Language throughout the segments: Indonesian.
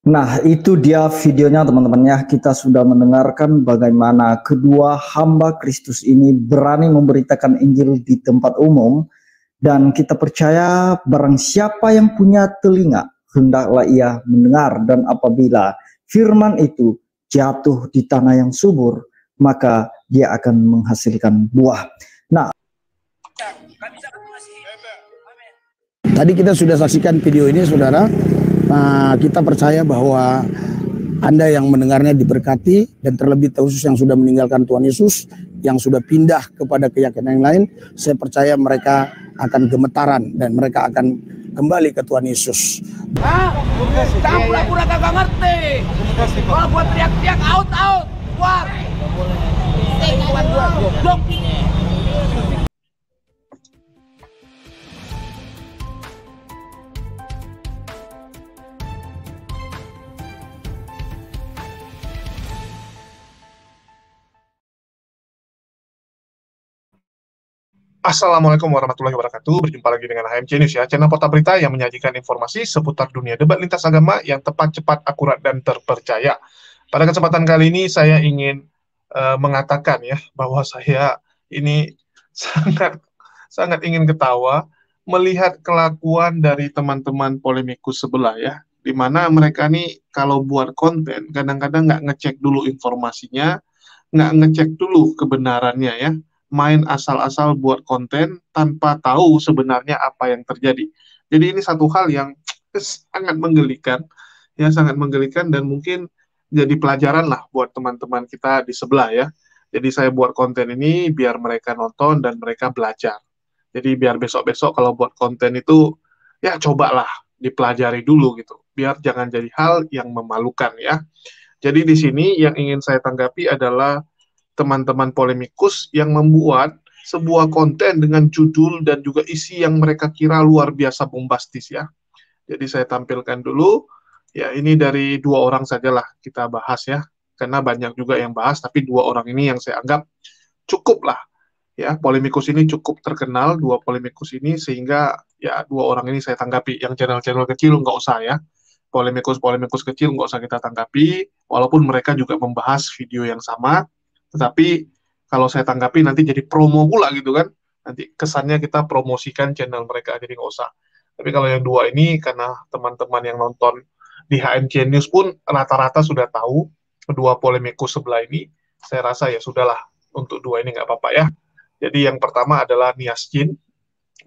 Nah, itu dia videonya teman-teman ya. Kita sudah mendengarkan bagaimana kedua hamba Kristus ini berani memberitakan Injil di tempat umum. Dan kita percaya barang siapa yang punya telinga, hendaklah ia mendengar. Dan apabila firman itu jatuh di tanah yang subur, maka dia akan menghasilkan buah. Nah, tadi kita sudah saksikan video ini, saudara. Nah, kita percaya bahwa Anda yang mendengarnya diberkati, dan terlebih khusus yang sudah meninggalkan Tuhan Yesus, yang sudah pindah kepada keyakinan yang lain, saya percaya mereka akan gemetaran dan mereka akan kembali ke Tuhan Yesus. Jangan pura-pura kagak ngerti. Kalau buat teriak-teriak out, keluar. Goblok. Assalamualaikum warahmatullahi wabarakatuh. Berjumpa lagi dengan HMC News ya, channel Portal Berita yang menyajikan informasi seputar dunia debat lintas agama yang tepat, cepat, akurat, dan terpercaya. Pada kesempatan kali ini saya ingin mengatakan ya bahwa saya ini sangat ingin ketawa melihat kelakuan dari teman-teman polemikus sebelah ya, di mana mereka nih kalau buat konten kadang-kadang nggak ngecek dulu informasinya, nggak ngecek dulu kebenarannya ya. Main asal-asal buat konten tanpa tahu sebenarnya apa yang terjadi. Jadi ini satu hal yang sangat menggelikan, ya sangat menggelikan, dan mungkin jadi pelajaran lah buat teman-teman kita di sebelah ya. Jadi saya buat konten ini biar mereka nonton dan mereka belajar. Jadi biar besok-besok kalau buat konten itu ya cobalah dipelajari dulu gitu, biar jangan jadi hal yang memalukan ya. Jadi di sini yang ingin saya tanggapi adalah teman-teman polemikus yang membuat sebuah konten dengan judul dan juga isi yang mereka kira luar biasa bombastis ya. Jadi saya tampilkan dulu, ya ini dari dua orang sajalah kita bahas ya, karena banyak juga yang bahas, tapi dua orang ini yang saya anggap cukup lah. Ya, polemikus ini cukup terkenal, dua polemikus ini, sehingga ya dua orang ini saya tanggapi. Yang channel-channel kecil nggak usah ya, polemikus-polemikus kecil nggak usah kita tanggapi, walaupun mereka juga membahas video yang sama. Tetapi kalau saya tanggapi nanti jadi promo pula gitu kan, nanti kesannya kita promosikan channel mereka, jadi nggak usah. Tapi kalau yang dua ini, karena teman-teman yang nonton di HMC News pun rata-rata sudah tahu kedua polemikus sebelah ini, saya rasa ya sudahlah, untuk dua ini nggak apa-apa ya. Jadi yang pertama adalah Nias Jin,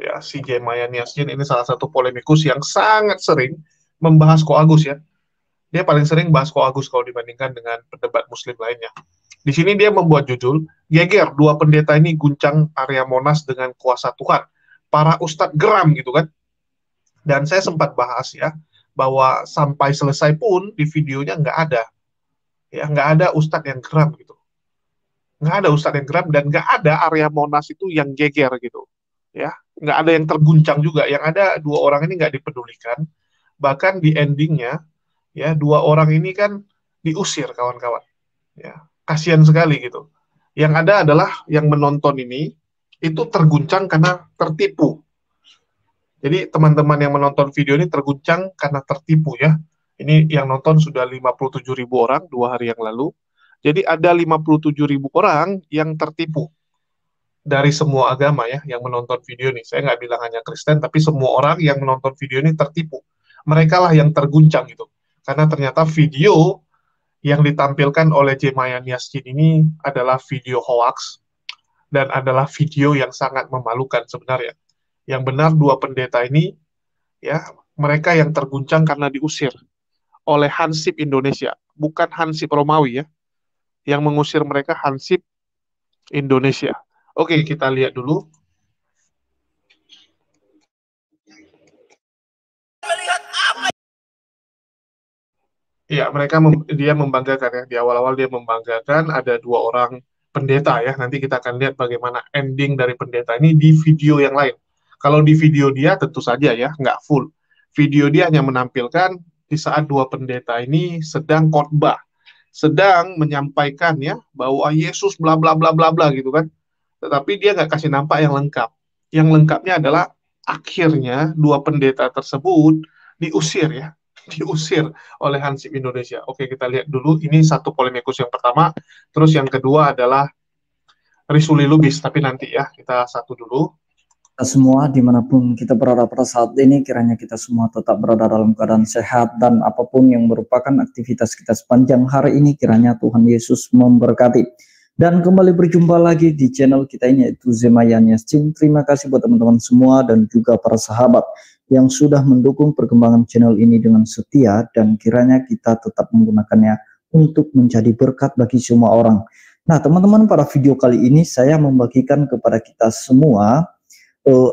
ya si Jemaya Nias Jin ini salah satu polemikus yang sangat sering membahas Ko Agus ya. Dia paling sering bahas Ko Agus kalau dibandingkan dengan pendebat muslim lainnya. Di sini dia membuat judul, geger, dua pendeta ini guncang area Monas dengan kuasa Tuhan. Para ustadz geram gitu kan. Dan saya sempat bahas ya, bahwa sampai selesai pun di videonya nggak ada. Ya, nggak ada ustadz yang geram gitu. Nggak ada ustadz yang geram, dan nggak ada area Monas itu yang geger gitu. Ya, nggak ada yang terguncang juga. Yang ada dua orang ini nggak dipedulikan. Bahkan di endingnya, ya dua orang ini kan diusir kawan-kawan. Ya, kasihan sekali gitu. Yang ada adalah yang menonton ini itu terguncang karena tertipu. Jadi teman-teman yang menonton video ini terguncang karena tertipu ya. Ini yang nonton sudah 57.000 orang 2 hari yang lalu. Jadi ada 57.000 orang yang tertipu dari semua agama ya yang menonton video ini. Saya nggak bilang hanya Kristen, tapi semua orang yang menonton video ini tertipu. Mereka lah yang terguncang gitu. Karena ternyata video yang ditampilkan oleh Jemaya Nias Jin ini adalah video hoax dan adalah video yang sangat memalukan sebenarnya. Yang benar dua pendeta ini ya, mereka yang terguncang karena diusir oleh Hansip Indonesia, bukan Hansip Romawi ya. Yang mengusir mereka Hansip Indonesia. Oke, kita lihat dulu. Ya, dia membanggakan ya, di awal-awal dia membanggakan ada dua orang pendeta ya. Nanti kita akan lihat bagaimana ending dari pendeta ini di video yang lain. Kalau di video dia tentu saja ya, nggak full. Video dia hanya menampilkan di saat dua pendeta ini sedang khotbah, sedang menyampaikan ya bahwa Yesus bla bla bla bla bla gitu kan. Tetapi dia nggak kasih nampak yang lengkap. Yang lengkapnya adalah akhirnya dua pendeta tersebut diusir ya, diusir oleh Hansip Indonesia. Oke, kita lihat dulu. Ini satu polemikus yang pertama, terus yang kedua adalah Risuli Lubis. Tapi nanti ya, kita satu dulu. Kita semua dimanapun kita berada pada saat ini, kiranya kita semua tetap berada dalam keadaan sehat, dan apapun yang merupakan aktivitas kita sepanjang hari ini, kiranya Tuhan Yesus memberkati. Dan kembali berjumpa lagi di channel kita ini, yaitu Zemayan Yassin. Terima kasih buat teman-teman semua dan juga para sahabat yang sudah mendukung perkembangan channel ini dengan setia, dan kiranya kita tetap menggunakannya untuk menjadi berkat bagi semua orang. Nah teman-teman, pada video kali ini saya membagikan kepada kita semua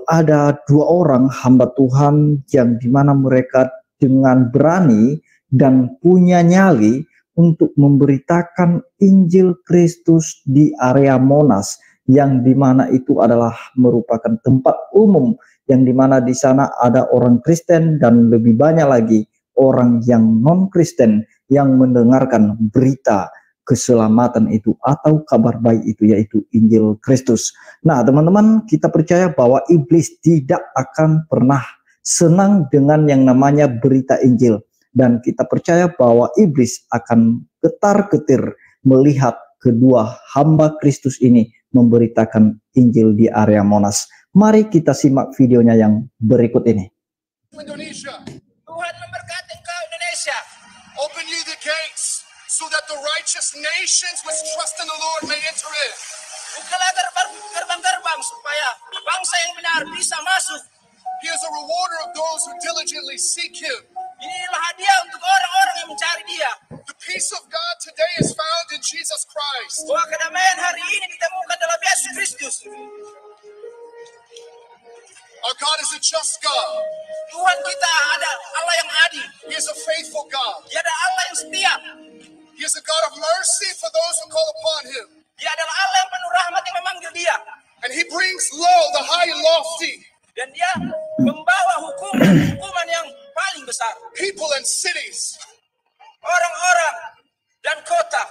ada dua orang hamba Tuhan yang dimana mereka dengan berani dan punya nyali untuk memberitakan Injil Kristus di area Monas, yang dimana itu adalah merupakan tempat umum, yang dimana di sana ada orang Kristen dan lebih banyak lagi orang yang non-Kristen yang mendengarkan berita keselamatan itu atau kabar baik itu, yaitu Injil Kristus. Nah teman-teman, kita percaya bahwa iblis tidak akan pernah senang dengan yang namanya berita Injil, dan kita percaya bahwa iblis akan getar-getir melihat kedua hamba Kristus ini memberitakan Injil di area Monas. Mari kita simak videonya yang berikut ini. Indonesia. Tuhan memberkati engkau Indonesia. Open you the gates, so that the righteous nations which trust in the Lord may enter in. Bukalah gerbang-gerbang supaya bangsa yang benar bisa masuk. He is a rewarder of those who diligently seek Him. Inilah hadiah untuk orang-orang yang mencari Dia. The peace of God today is found in Jesus Christ. Bahwa kedamaian hari ini ditemukan dalam Yesus Kristus. Our God is a just God. Tuhan kita ada Allah yang adil. He is a faithful God. Dia ada Allah yang setia. He is a God of mercy for those who call upon Him. Dia adalah Allah yang penuh rahmat yang memanggil Dia. And He brings low the high and lofty. Dan Dia membawa hukuman yang paling besar. People and cities. Orang-orang dan kota.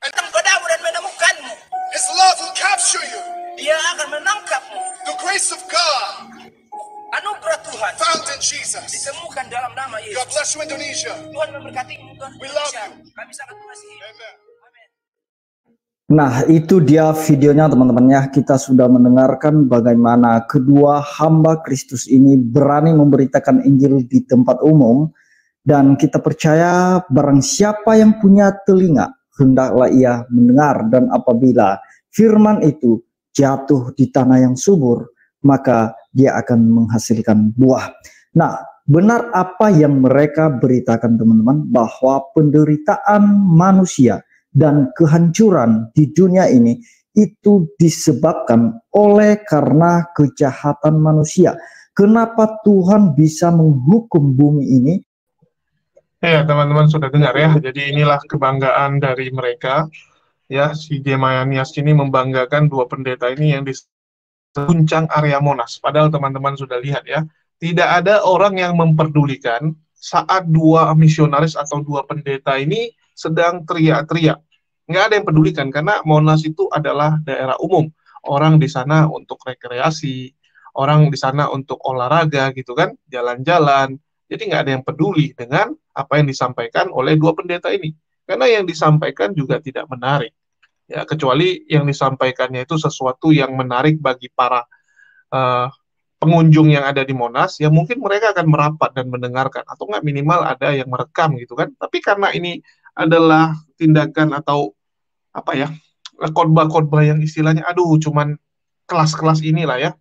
And padamu dan menemukanmu. His love will capture you. Dia akan menangkapmu. The grace of God. Anugerah Tuhan found in Jesus. Ditemukan dalam nama Yesus. God bless you Indonesia. Tuhan memberkati Indonesia. We love you. Kami sangat mengasihi. Amen. Nah itu dia videonya teman-teman ya. Kita sudah mendengarkan bagaimana kedua hamba Kristus ini berani memberitakan Injil di tempat umum, dan kita percaya barang siapa yang punya telinga hendaklah ia mendengar, dan apabila firman itu jatuh di tanah yang subur, maka dia akan menghasilkan buah. Nah, benar apa yang mereka beritakan teman-teman, bahwa penderitaan manusia dan kehancuran di dunia ini itu disebabkan oleh karena kejahatan manusia. Kenapa Tuhan bisa menghukum bumi ini? Ya, teman-teman sudah dengar ya. Jadi inilah kebanggaan dari mereka. Ya, si Zemayan Yassin ini membanggakan dua pendeta ini yang di puncak area Monas. Padahal teman-teman sudah lihat ya, tidak ada orang yang memperdulikan saat dua misionaris atau dua pendeta ini sedang teriak-teriak. Nggak ada yang pedulikan, karena Monas itu adalah daerah umum. Orang di sana untuk rekreasi, orang di sana untuk olahraga gitu kan, jalan-jalan. Jadi nggak ada yang peduli dengan apa yang disampaikan oleh dua pendeta ini. Karena yang disampaikan juga tidak menarik. Ya, kecuali yang disampaikannya itu sesuatu yang menarik bagi para pengunjung yang ada di Monas, ya mungkin mereka akan merapat dan mendengarkan, atau nggak minimal ada yang merekam gitu kan. Tapi karena ini adalah tindakan atau apa ya, khotbah-khotbah yang istilahnya aduh cuman kelas-kelas inilah ya,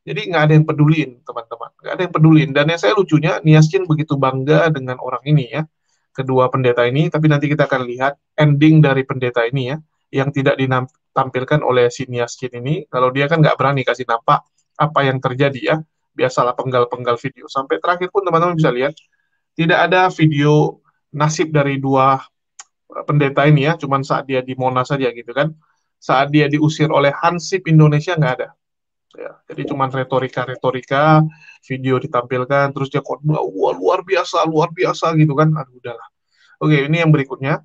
jadi nggak ada yang peduliin teman-teman, nggak ada yang peduliin. Dan yang saya lucunya, Yassin begitu bangga dengan orang ini ya, kedua pendeta ini. Tapi nanti kita akan lihat ending dari pendeta ini ya, yang tidak ditampilkan oleh si Yassin ini. Kalau dia kan nggak berani kasih nampak apa yang terjadi ya, biasalah penggal-penggal video. Sampai terakhir pun teman-teman bisa lihat, tidak ada video nasib dari dua pendeta ini ya, cuman saat dia di Monas saja gitu kan. Saat dia diusir oleh Hansip Indonesia nggak ada. Ya, jadi cuman retorika, video ditampilkan, terus dia khotbah, wah luar biasa gitu kan. Aduh udahlah. Oke, ini yang berikutnya.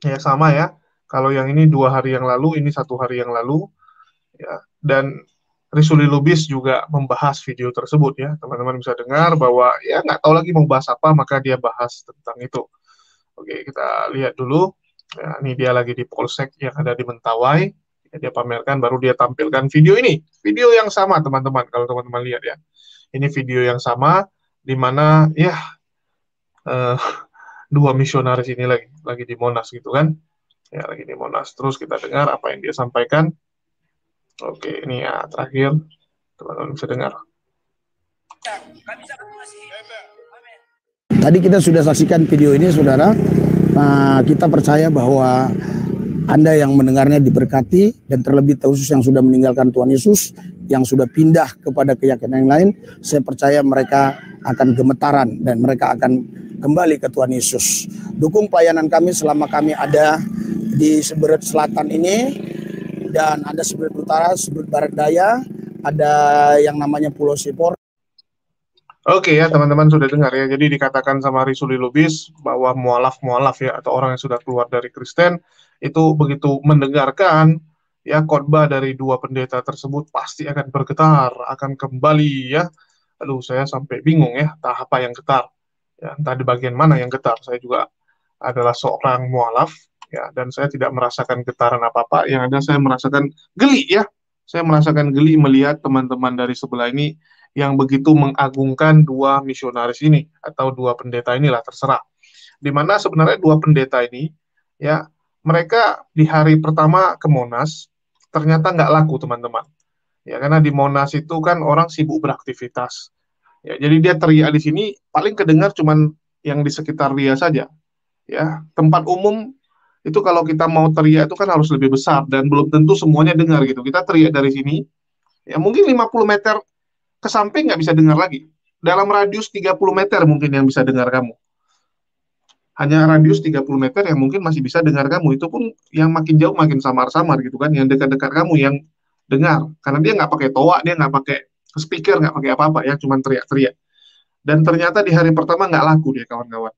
Ya sama ya. Kalau yang ini 2 hari yang lalu, ini 1 hari yang lalu. Ya, dan Risuli Lubis juga membahas video tersebut ya. Teman-teman bisa dengar bahwa ya nggak tahu lagi mau bahas apa, maka dia bahas tentang itu. Oke, kita lihat dulu. Ya, ini dia lagi di Polsek yang ada di Mentawai. Ya, dia pamerkan, baru dia tampilkan video ini. Video yang sama teman-teman, kalau teman-teman lihat ya. Ini video yang sama, di mana ya eh, dua misionaris ini lagi di Monas gitu kan. Ya, lagi di Monas. Terus kita dengar apa yang dia sampaikan. Oke, ini ya terakhir. Teman-teman bisa dengar. Tadi kita sudah saksikan video ini, saudara. Kita percaya bahwa Anda yang mendengarnya diberkati, dan terlebih khusus yang sudah meninggalkan Tuhan Yesus, yang sudah pindah kepada keyakinan yang lain, saya percaya mereka akan gemetaran dan mereka akan kembali ke Tuhan Yesus. Dukung pelayanan kami selama kami ada di Seberut Selatan ini, dan ada Seberut Utara, Seberut Barat Daya, ada yang namanya Pulau Sipor. Oke ya teman-teman sudah dengar ya, jadi dikatakan sama Risuli Lubis bahwa mualaf-mualaf ya, atau orang yang sudah keluar dari Kristen, itu begitu mendengarkan ya khotbah dari dua pendeta tersebut pasti akan bergetar, akan kembali ya. Aduh, saya sampai bingung ya, entah apa yang getar ya, entah di bagian mana yang getar. Saya juga adalah seorang mualaf ya, dan saya tidak merasakan getaran apa-apa, yang ada saya merasakan geli ya. Saya merasakan geli melihat teman-teman dari sebelah ini yang begitu mengagungkan dua misionaris ini atau dua pendeta inilah, terserah. Dimana sebenarnya dua pendeta ini ya, mereka di hari pertama ke Monas ternyata nggak laku teman-teman. Ya, karena di Monas itu kan orang sibuk beraktivitas. Ya, jadi dia teriak di sini paling kedengar cuman yang di sekitar dia saja. Ya, tempat umum itu kalau kita mau teriak itu kan harus lebih besar dan belum tentu semuanya dengar gitu. Kita teriak dari sini, ya mungkin 50 meter ke samping nggak bisa dengar lagi. Dalam radius 30 meter mungkin yang bisa dengar kamu. Hanya radius 30 meter yang mungkin masih bisa dengar kamu. Itu pun yang makin jauh makin samar-samar gitu kan. Yang dekat-dekat kamu yang dengar. Karena dia nggak pakai toa, dia nggak pakai speaker, nggak pakai apa-apa ya, cuma teriak-teriak. Dan ternyata di hari pertama nggak laku dia kawan-kawan.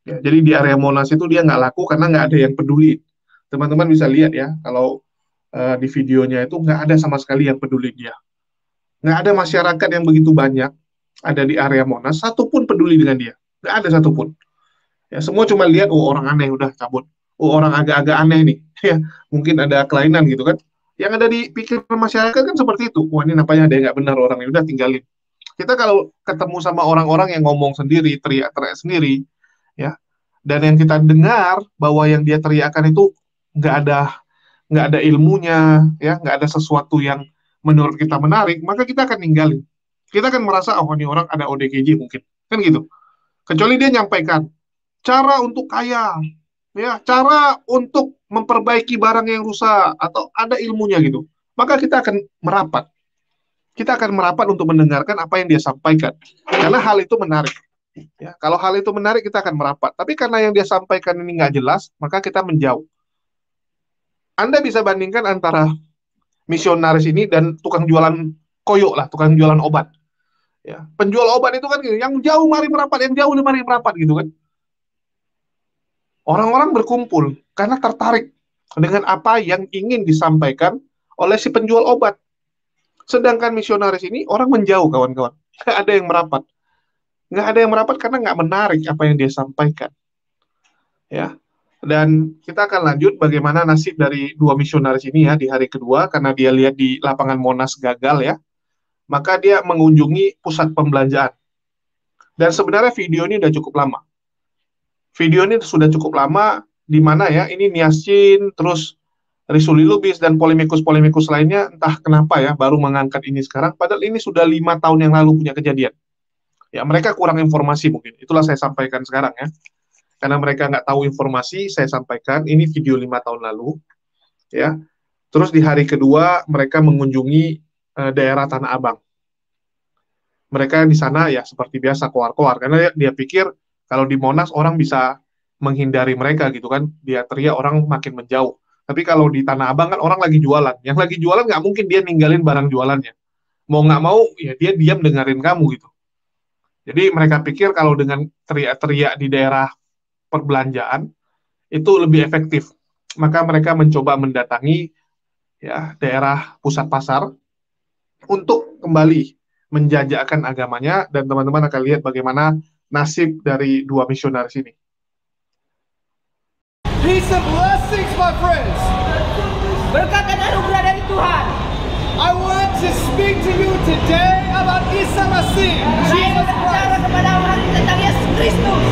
Ya, jadi di area Monas itu dia nggak laku karena nggak ada yang peduli. Teman-teman bisa lihat ya, kalau di videonya itu nggak ada sama sekali yang peduli dia. Nggak ada masyarakat yang begitu banyak ada di area Monas, satupun peduli dengan dia. Nggak ada satupun. Ya, semua cuma lihat, oh orang aneh, udah cabut. Oh orang agak-agak aneh nih. Ya, mungkin ada kelainan gitu kan. Yang ada di pikiran masyarakat kan seperti itu. Wah ini nampaknya ada yang nggak benar orang ini, udah tinggalin. Kita kalau ketemu sama orang-orang yang ngomong sendiri, teriak-teriak sendiri, ya, dan yang kita dengar bahwa yang dia teriakan itu nggak ada ilmunya, ya, nggak ada sesuatu yang menurut kita menarik, maka kita akan ninggalin. Kita akan merasa, oh ini orang ada ODGJ mungkin, kan gitu. Kecuali dia nyampaikan cara untuk kaya, ya, cara untuk memperbaiki barang yang rusak, atau ada ilmunya gitu. Maka kita akan merapat. Kita akan merapat untuk mendengarkan apa yang dia sampaikan. Karena hal itu menarik. Ya, kalau hal itu menarik, kita akan merapat. Tapi karena yang dia sampaikan ini nggak jelas, maka kita menjauh. Anda bisa bandingkan antara misionaris ini dan tukang jualan koyok lah, tukang jualan obat. Ya, penjual obat itu kan yang jauh mari merapat, yang jauh mari merapat gitu kan. Orang-orang berkumpul karena tertarik dengan apa yang ingin disampaikan oleh si penjual obat. Sedangkan misionaris ini orang menjauh kawan-kawan. Nggak ada yang merapat. Nggak ada yang merapat karena nggak menarik apa yang dia sampaikan. Ya. Dan kita akan lanjut bagaimana nasib dari dua misionaris ini ya di hari kedua, karena dia lihat di lapangan Monas gagal ya. Maka dia mengunjungi pusat pembelanjaan. Dan sebenarnya video ini sudah cukup lama. Video ini sudah cukup lama, di mana ya, ini Niasin, terus Risuli Lubis, dan polemikus-polemikus lainnya, entah kenapa ya, baru mengangkat ini sekarang, padahal ini sudah 5 tahun yang lalu punya kejadian. Ya, mereka kurang informasi mungkin, itulah saya sampaikan sekarang ya. Karena mereka nggak tahu informasi, saya sampaikan, ini video 5 tahun lalu. Ya. Terus di hari kedua, mereka mengunjungi daerah Tanah Abang. Mereka di sana ya seperti biasa koar-koar, karena dia pikir kalau di Monas orang bisa menghindari mereka gitu kan, dia teriak orang makin menjauh. Tapi kalau di Tanah Abang kan orang lagi jualan, yang lagi jualan nggak mungkin dia ninggalin barang jualannya. Mau nggak mau ya dia diam dengerin kamu gitu. Jadi mereka pikir kalau dengan teriak-teriak di daerah perbelanjaan itu lebih efektif. Maka mereka mencoba mendatangi ya daerah pusat pasar, untuk kembali menjajakan agamanya, dan teman-teman akan lihat bagaimana nasib dari dua misionaris ini. Peace and blessings, my friends. Berkat dan anugerah dari Tuhan. I want to speak to you today about Isa Masih, Saya berbicara kepada orang tentang Yesus Kristus.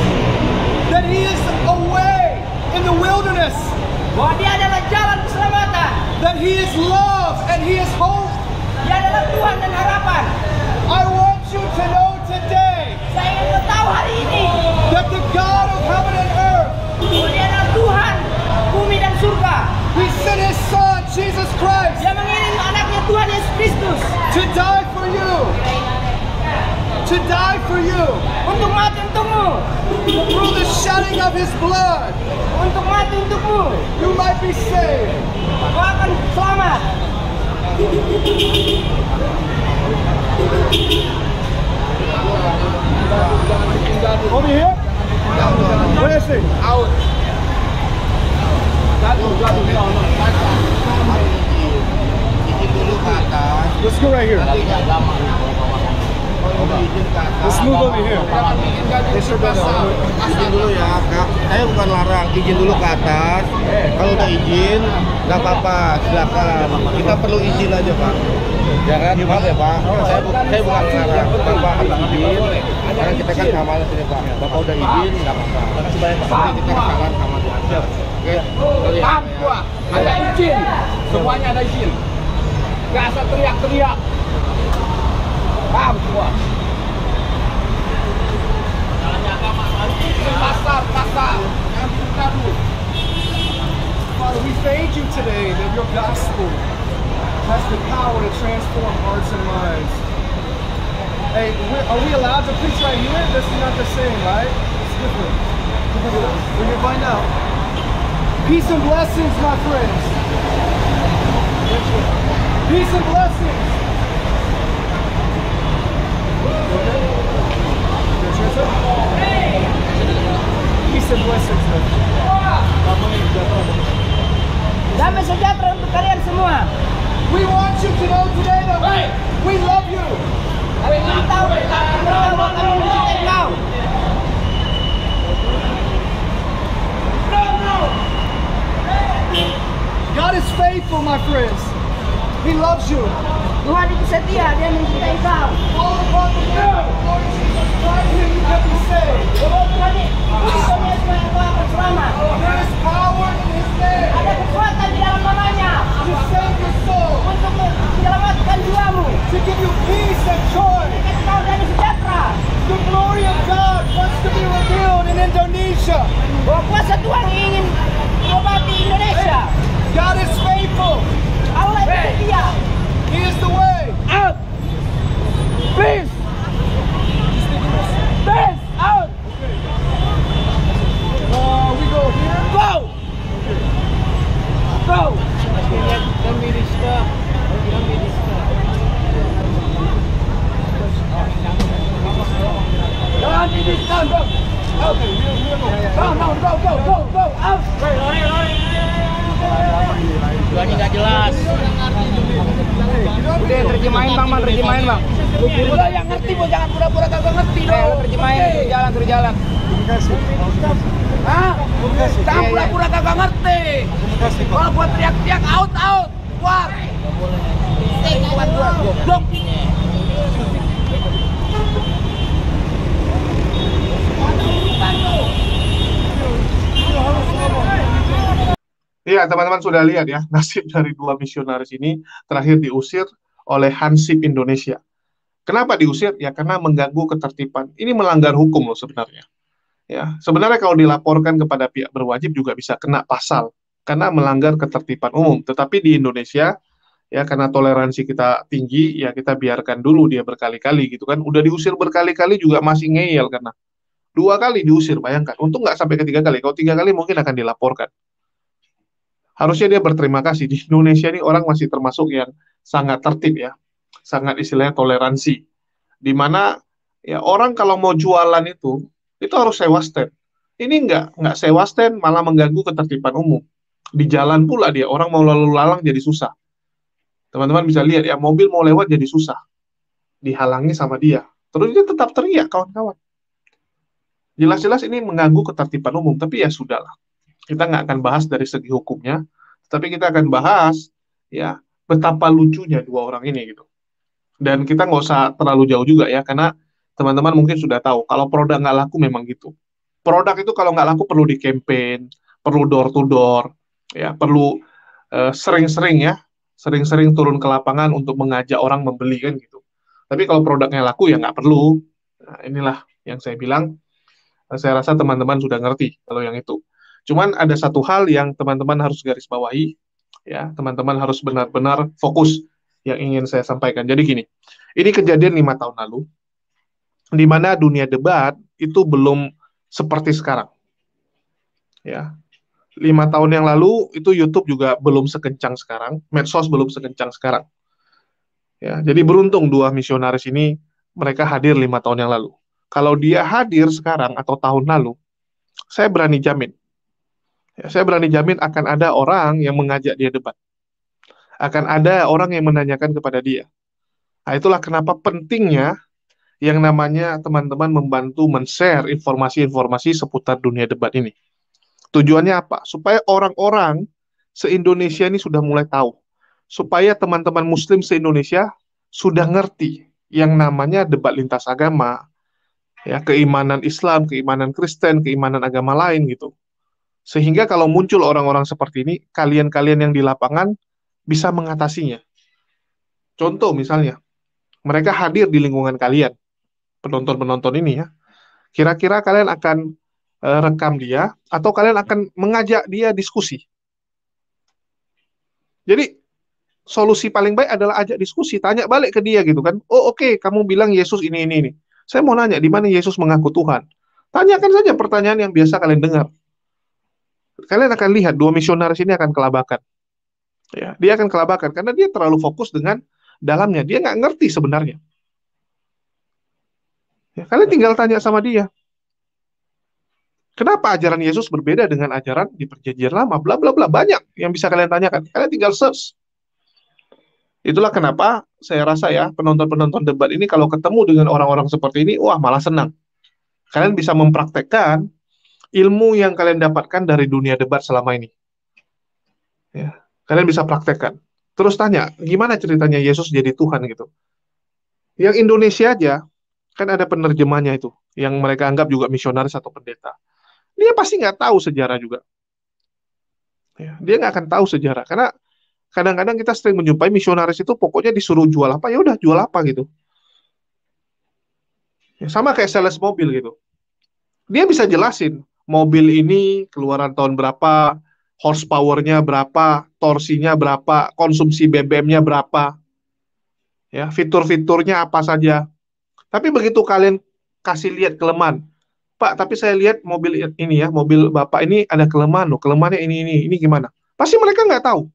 that he is a way in the wilderness, Bahwa dia adalah jalan keselamatan. that he is love and he is hope. Dia adalah Tuhan dan harapan. I want you to know today Saya ingin tahu hari ini that the God of heaven and earth, bahwa dia adalah Tuhan bumi dan surga. he sent his son, Jesus Christ, Dia mengirim anaknya Tuhan Yesus Kristus to die for you. To die for you. untuk mati untukmu, Through the shedding of his blood, untuk mati untukmu. you might be saved. Kau akan selamat. Over here? Where is he? Out. Let's go right here. Let's move over here. Izin dulu ya, Kak. Saya bukan larang, izin dulu ke atas. Kalau udah izin, nggak apa-apa, silakan. Kita perlu izin aja, Pak. Jangan, maaf ya, Pak. Saya bukan larang, Bapak harus izin. Karena kita kan sama sini, Pak. Bapak udah izin, nggak apa-apa. Nanti kita kesalahan sama Tuhan. Oke? Paham gua, ada izin, semuanya ada izin. Gak asal teriak-teriak. Paham semua. Pasar, jangan buka dulu. Father, we thank you today that your gospel has the power to transform hearts and minds. Hey, are we allowed to preach right here? This is not the same, right? It's different. We're going to find out. Peace and blessings, my friends. Peace and blessings. Peace and blessings, man. Damai sejahtera untuk kalian semua. We want you to know today that we love you. Kami ingin tahu bahwa kami mencintai kau. God is faithful, my friends. He loves you. Tuhan itu setia, dia mencintai kau. All upon the Lord Jesus Christ, you can be saved. Bahwa Tuhan itu Yesus kau akan selamat. There is power in His name Ada kekuatan di dalam namanya to save your soul, untuk menyelamatkan jiwamu. to give you peace and joy. Kasih tahu dari sejahtera The glory of God wants to be revealed in Indonesia. bahwa kuasa Tuhan ingin mengobati Indonesia. God is faithful. Allah itu setia. He is the way. Out! Please! Please! Out! We go here. Go! Go! Jangan didiskan, bro. Out. Go. Out. Ini nggak jelas. Udah terjemahin bang, terjemahin bang. Udah yang ngerti, bu, jangan pura-pura kagak ngerti dong. Terjemahin, terjalan. Hah? Jangan pura-pura kagak ngerti. Kalau buat teriak-teriak, out. Keluar. Goblok. Iya, teman-teman sudah lihat ya, nasib dari dua misionaris ini terakhir diusir oleh Hansip Indonesia. Kenapa diusir? Ya karena mengganggu ketertiban. Ini melanggar hukum loh sebenarnya. Ya, sebenarnya kalau dilaporkan kepada pihak berwajib juga bisa kena pasal karena melanggar ketertiban umum. Tetapi di Indonesia ya karena toleransi kita tinggi, ya kita biarkan dulu dia berkali-kali gitu kan. Udah diusir berkali-kali juga masih ngeyel karena 2 kali diusir, bayangkan. Untung nggak sampai ke 3 kali. Kalau 3 kali mungkin akan dilaporkan. Harusnya dia berterima kasih. Di Indonesia ini orang masih termasuk yang sangat tertib ya, sangat istilahnya toleransi. Di mana ya orang kalau mau jualan itu harus sewa stand. Ini nggak sewa stand, malah mengganggu ketertiban umum. Di jalan pula dia, orang mau lalu lalang jadi susah. Teman-teman bisa lihat ya, mobil mau lewat jadi susah, dihalangi sama dia. Terus dia tetap teriak, kawan-kawan. Jelas-jelas ini mengganggu ketertiban umum, tapi ya sudahlah. Kita nggak akan bahas dari segi hukumnya, tapi kita akan bahas ya betapa lucunya dua orang ini gitu. Dan kita nggak usah terlalu jauh juga ya, karena teman-teman mungkin sudah tahu kalau produk nggak laku memang gitu. Produk itu kalau nggak laku perlu di campaign, perlu door to door, ya perlu sering-sering ya, sering-sering turun ke lapangan untuk mengajak orang membeli kan gitu. Tapi kalau produknya laku ya nggak perlu. Nah, inilah yang saya bilang. Saya rasa teman-teman sudah ngerti kalau yang itu. Cuman ada satu hal yang teman-teman harus garis bawahi, ya teman-teman harus benar-benar fokus yang ingin saya sampaikan. Jadi gini, ini kejadian 5 tahun lalu, di mana dunia debat itu belum seperti sekarang. Ya, 5 tahun yang lalu itu YouTube juga belum sekencang sekarang, medsos belum sekencang sekarang. Ya, jadi beruntung dua misionaris ini mereka hadir 5 tahun yang lalu. Kalau dia hadir sekarang atau tahun lalu, saya berani jamin. Ya, saya berani jamin akan ada orang yang mengajak dia debat. Akan ada orang yang menanyakan kepada dia. Nah, itulah kenapa pentingnya yang namanya teman-teman membantu men-share informasi-informasi seputar dunia debat ini. Tujuannya apa? Supaya orang-orang se-Indonesia ini sudah mulai tahu. Supaya teman-teman Muslim se-Indonesia sudah ngerti yang namanya debat lintas agama, ya, keimanan Islam, keimanan Kristen, keimanan agama lain gitu. Sehingga kalau muncul orang-orang seperti ini, kalian-kalian yang di lapangan bisa mengatasinya. Contoh misalnya, mereka hadir di lingkungan kalian, penonton-penonton ini ya. Kira-kira kalian akan rekam dia, atau kalian akan mengajak dia diskusi. Jadi, solusi paling baik adalah ajak diskusi, tanya balik ke dia gitu kan. Oh oke, kamu bilang Yesus ini. Saya mau nanya, di mana Yesus mengaku Tuhan? Tanyakan saja pertanyaan yang biasa kalian dengar. Kalian akan lihat dua misionaris ini akan kelabakan. Ya, dia akan kelabakan karena dia terlalu fokus dengan dalamnya. Dia nggak ngerti sebenarnya. Ya, kalian tinggal tanya sama dia. Kenapa ajaran Yesus berbeda dengan ajaran di Perjanjian Lama? Bla bla bla, banyak yang bisa kalian tanyakan. Kalian tinggal search. Itulah kenapa saya rasa ya penonton-penonton debat ini kalau ketemu dengan orang-orang seperti ini, wah malah senang. Kalian bisa mempraktekkan ilmu yang kalian dapatkan dari dunia debat selama ini. Ya, kalian bisa praktekkan. Terus tanya, gimana ceritanya Yesus jadi Tuhan gitu? Yang Indonesia aja, kan ada penerjemahnya itu, yang mereka anggap juga misionaris atau pendeta. Dia pasti nggak tahu sejarah juga. Ya, dia nggak akan tahu sejarah, karena kadang-kadang kita sering menjumpai misionaris itu pokoknya disuruh jual apa, ya udah jual apa gitu. Ya, sama kayak sales mobil gitu. Dia bisa jelasin, mobil ini keluaran tahun berapa, horsepower-nya berapa, torsinya berapa, konsumsi BBM-nya berapa, ya fitur-fiturnya apa saja. Tapi begitu kalian kasih lihat kelemahan, Pak, tapi saya lihat mobil ini ya, mobil Bapak ini ada kelemahan loh, kelemahannya ini gimana? Pasti mereka nggak tahu.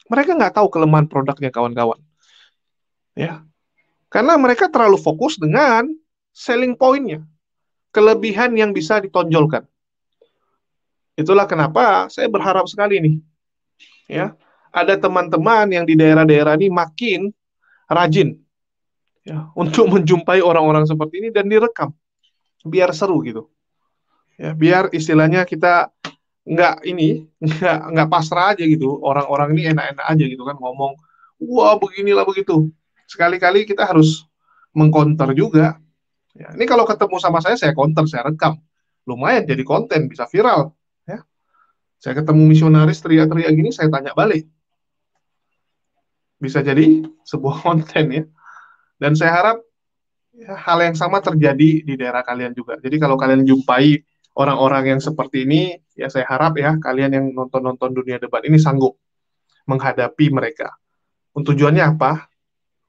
Mereka nggak tahu kelemahan produknya kawan-kawan. Ya, karena mereka terlalu fokus dengan selling point-nya, kelebihan yang bisa ditonjolkan. Itulah kenapa saya berharap sekali nih, ya, ada teman-teman yang di daerah-daerah ini makin rajin, ya, untuk menjumpai orang-orang seperti ini dan direkam, biar seru gitu, ya, biar istilahnya kita nggak pasrah aja gitu, orang-orang ini enak-enak aja gitu kan ngomong, wah beginilah begitu. Sekali-kali kita harus mengcounter juga. Ya, ini kalau ketemu sama saya counter, saya rekam, lumayan jadi konten, bisa viral. Ya. Saya ketemu misionaris teriak-teriak gini, saya tanya balik, bisa jadi sebuah konten ya. Dan saya harap ya, hal yang sama terjadi di daerah kalian juga. Jadi kalau kalian jumpai orang-orang yang seperti ini, ya saya harap ya kalian yang nonton-nonton dunia debat ini sanggup menghadapi mereka. Tujuannya apa?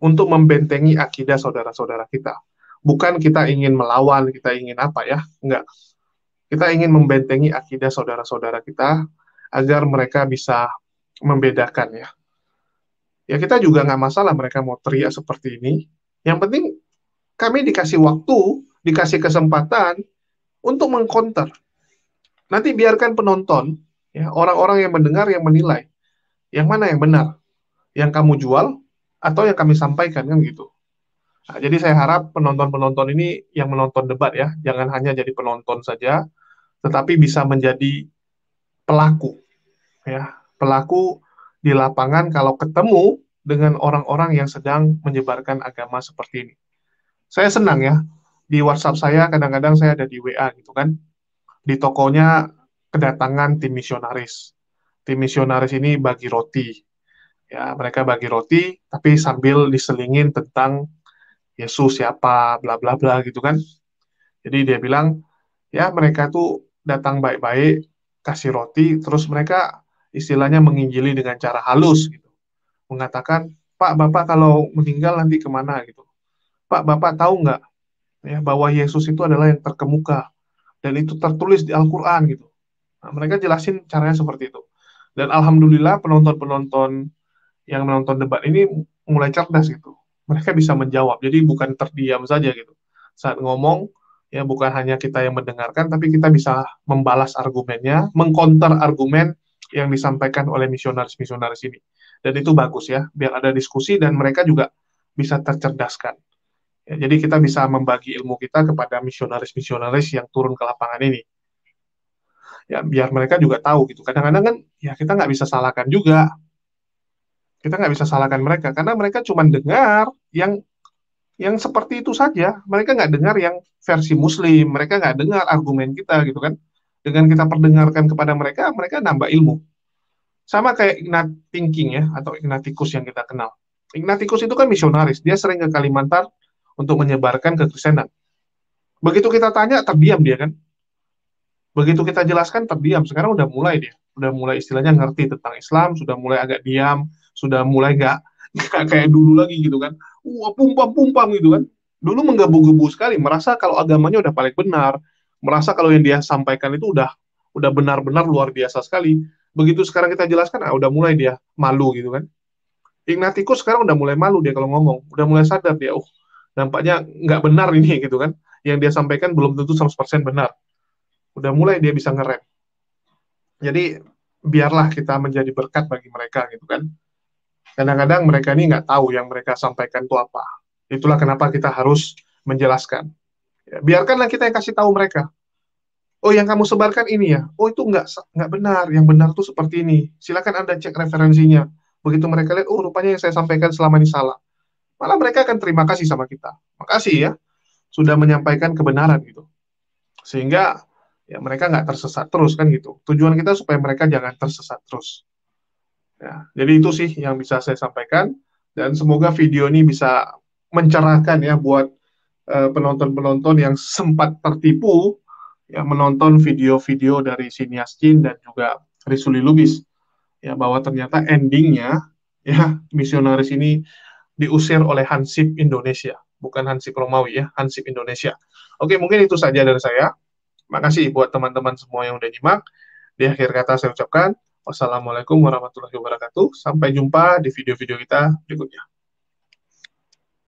Untuk membentengi akidah saudara-saudara kita. Bukan kita ingin melawan, kita ingin apa ya? Enggak. Kita ingin membentengi akidah saudara-saudara kita agar mereka bisa membedakan ya. Ya kita juga nggak masalah mereka mau teriak seperti ini. Yang penting kami dikasih waktu, dikasih kesempatan untuk mengcounter. Nanti biarkan penonton, ya, orang-orang yang mendengar yang menilai yang mana yang benar. yang kamu jual atau yang kami sampaikan kan gitu. Nah, jadi saya harap penonton-penonton ini yang menonton debat ya, jangan hanya jadi penonton saja, tetapi bisa menjadi pelaku ya, pelaku di lapangan kalau ketemu dengan orang-orang yang sedang menyebarkan agama seperti ini. Saya senang ya, di WhatsApp saya kadang-kadang saya ada di WA gitu kan, di tokonya kedatangan tim misionaris. Tim misionaris ini bagi roti. Ya, mereka bagi roti tapi sambil diselingin tentang Yesus siapa, bla bla bla gitu kan. Jadi dia bilang, ya mereka tuh datang baik-baik, kasih roti, terus mereka istilahnya menginjili dengan cara halus gitu. Mengatakan, Pak, Bapak kalau meninggal nanti kemana gitu. Pak, Bapak tahu nggak ya bahwa Yesus itu adalah yang terkemuka dan itu tertulis di Al-Quran gitu. Nah, mereka jelasin caranya seperti itu. Dan alhamdulillah penonton-penonton yang menonton debat ini mulai cerdas gitu. Mereka bisa menjawab. Jadi bukan terdiam saja gitu. Saat ngomong ya bukan hanya kita yang mendengarkan, tapi kita bisa membalas argumennya, mengcounter argumen yang disampaikan oleh misionaris-misionaris ini. Dan itu bagus ya, biar ada diskusi dan mereka juga bisa tercerdaskan. Ya, jadi kita bisa membagi ilmu kita kepada misionaris-misionaris yang turun ke lapangan ini. Ya, biar mereka juga tahu gitu. Kadang-kadang kan ya kita nggak bisa salahkan juga. Kita nggak bisa salahkan mereka karena mereka cuma dengar yang seperti itu saja. Mereka nggak dengar yang versi Muslim. Mereka nggak dengar argumen kita gitu kan. Dengan kita perdengarkan kepada mereka, mereka nambah ilmu. Sama kayak Ignat Thinking ya, atau Ignatikus yang kita kenal. Ignatikus itu kan misionaris. Dia sering ke Kalimantan untuk menyebarkan kekristenan. Begitu kita tanya, terdiam dia kan. Begitu kita jelaskan, terdiam. Sekarang udah mulai dia. Udah mulai istilahnya ngerti tentang Islam, sudah mulai agak diam, sudah mulai nggak kayak dulu lagi gitu kan. Pumpam-pumpam gitu kan. Dulu menggebu-gebu sekali, merasa kalau agamanya udah paling benar, merasa kalau yang dia sampaikan itu udah benar-benar luar biasa sekali. Begitu sekarang kita jelaskan, udah mulai dia malu gitu kan. Ignatikus sekarang udah mulai malu dia kalau ngomong, udah mulai sadar dia, nampaknya nggak benar ini gitu kan. Yang dia sampaikan belum tentu 100% benar. Udah mulai dia bisa ngerem. Jadi biarlah kita menjadi berkat bagi mereka gitu kan. Kadang-kadang mereka ini nggak tahu yang mereka sampaikan itu apa. Itulah kenapa kita harus menjelaskan. Ya, biarkanlah kita yang kasih tahu mereka. Oh, yang kamu sebarkan ini ya. Oh, itu nggak benar. Yang benar tuh seperti ini. Silakan Anda cek referensinya. Begitu mereka lihat, oh rupanya yang saya sampaikan selama ini salah. Malah mereka akan terima kasih sama kita. Makasih ya, sudah menyampaikan kebenaran gitu. Sehingga ya mereka nggak tersesat terus kan gitu. Tujuan kita supaya mereka jangan tersesat terus. Ya, jadi itu sih yang bisa saya sampaikan. Dan semoga video ini bisa mencerahkan ya buat penonton-penonton yang sempat tertipu ya menonton video-video dari Sinias Jin dan juga Risuli Lubis ya bahwa ternyata endingnya ya misionaris ini diusir oleh Hansip Indonesia, bukan Hansip Romawi ya, Hansip Indonesia. Oke, mungkin itu saja dari saya. Makasih buat teman-teman semua yang udah nyimak. Di akhir kata saya ucapkan wassalamualaikum warahmatullahi wabarakatuh. Sampai jumpa di video-video kita berikutnya.